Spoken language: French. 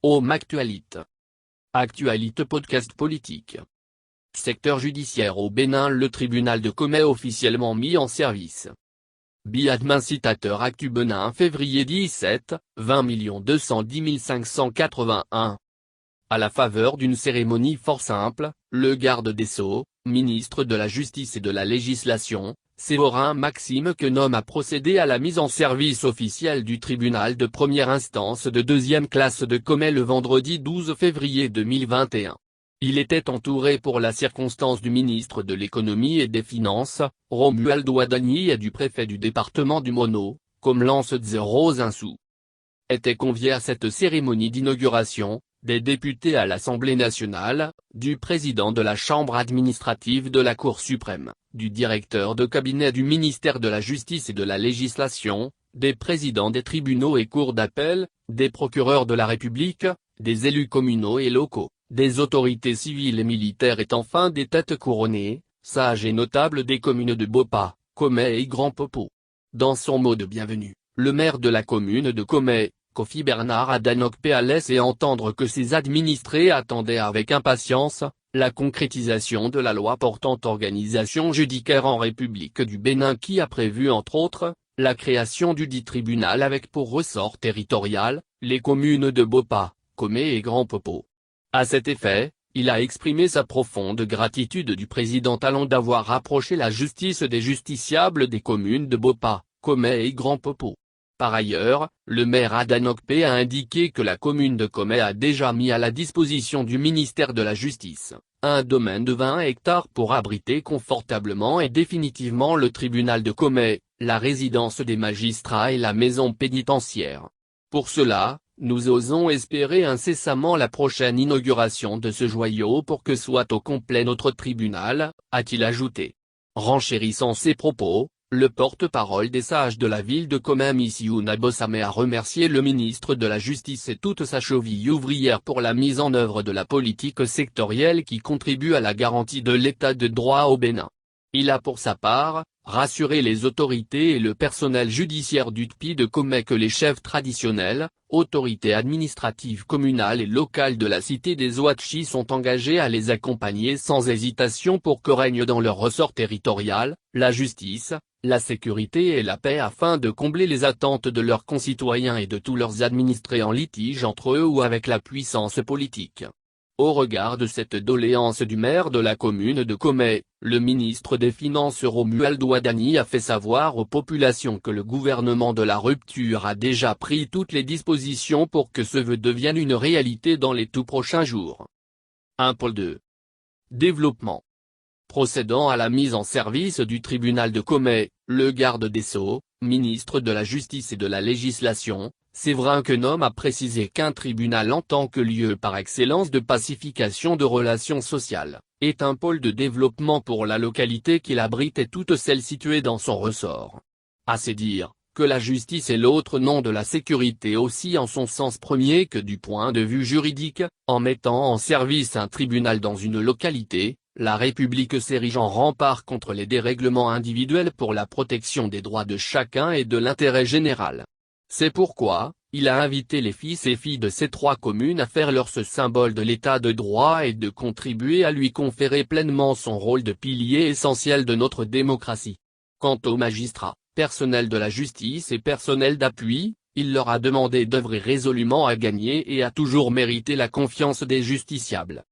Home Actualité. Actualité podcast politique. Secteur judiciaire au Bénin. Le tribunal de Comé officiellement mis en service. Biadmin citateur Actu Benin février 17, 20 210 581. À la faveur d'une cérémonie fort simple, le garde des Sceaux, ministre de la Justice et de la Législation, Séverin Maxime Quenom a procédé à la mise en service officielle du tribunal de première instance de deuxième classe de Comé le vendredi 12 février 2021. Il était entouré pour la circonstance du ministre de l'Économie et des Finances, Romualdo Adani et du préfet du département du Mono, Comlance Rose Insou. Étaient conviés à cette cérémonie d'inauguration, des députés à l'Assemblée nationale, du président de la Chambre administrative de la Cour suprême, du directeur de cabinet du ministère de la Justice et de la Législation, des présidents des tribunaux et cours d'appel, des procureurs de la République, des élus communaux et locaux, des autorités civiles et militaires et enfin des têtes couronnées, sages et notables des communes de Bopa, Comé et Grand Popo. Dans son mot de bienvenue, le maire de la commune de Comé, Kofi Bernard Adanokpe a laissé entendre que ses administrés attendaient avec impatience la concrétisation de la loi portant organisation judiciaire en République du Bénin qui a prévu entre autres, la création du dit tribunal avec pour ressort territorial, les communes de Bopa, Comé et Grand Popo. À cet effet, il a exprimé sa profonde gratitude du président talon d'avoir rapproché la justice des justiciables des communes de Bopa, Comé et Grand Popo. Par ailleurs, le maire Adanokpe a indiqué que la commune de Comé a déjà mis à la disposition du ministère de la Justice, un domaine de 20 hectares pour abriter confortablement et définitivement le tribunal de Comé, la résidence des magistrats et la maison pénitentiaire. Pour cela, nous osons espérer incessamment la prochaine inauguration de ce joyau pour que soit au complet notre tribunal, a-t-il ajouté. Renchérissant ses propos, le porte-parole des sages de la ville de Comé Missiouna Bossamé a remercié le ministre de la Justice et toute sa cheville ouvrière pour la mise en œuvre de la politique sectorielle qui contribue à la garantie de l'état de droit au Bénin. Il a pour sa part, rassuré les autorités et le personnel judiciaire du TPI de Comé que les chefs traditionnels, autorités administratives communales et locales de la cité des Ouatchi sont engagés à les accompagner sans hésitation pour que règne dans leur ressort territorial, la justice, la sécurité et la paix afin de combler les attentes de leurs concitoyens et de tous leurs administrés en litige entre eux ou avec la puissance politique. Au regard de cette doléance du maire de la commune de Comé, le ministre des Finances Romualdo Adani a fait savoir aux populations que le gouvernement de la rupture a déjà pris toutes les dispositions pour que ce vœu devienne une réalité dans les tout prochains jours. Un pôle 2. Développement. Procédant à la mise en service du tribunal de Comé, le garde des Sceaux, ministre de la Justice et de la Législation, Séverin Quenom a précisé qu'un tribunal en tant que lieu par excellence de pacification de relations sociales, est un pôle de développement pour la localité qu'il abrite et toutes celles situées dans son ressort. Assez dire, que la justice est l'autre nom de la sécurité aussi en son sens premier que du point de vue juridique, en mettant en service un tribunal dans une localité, la République s'érige en rempart contre les dérèglements individuels pour la protection des droits de chacun et de l'intérêt général. C'est pourquoi, il a invité les fils et filles de ces trois communes à faire leur ce symbole de l'état de droit et de contribuer à lui conférer pleinement son rôle de pilier essentiel de notre démocratie. Quant aux magistrats, personnel de la justice et personnel d'appui, il leur a demandé d'œuvrer résolument à gagner et à toujours mériter la confiance des justiciables.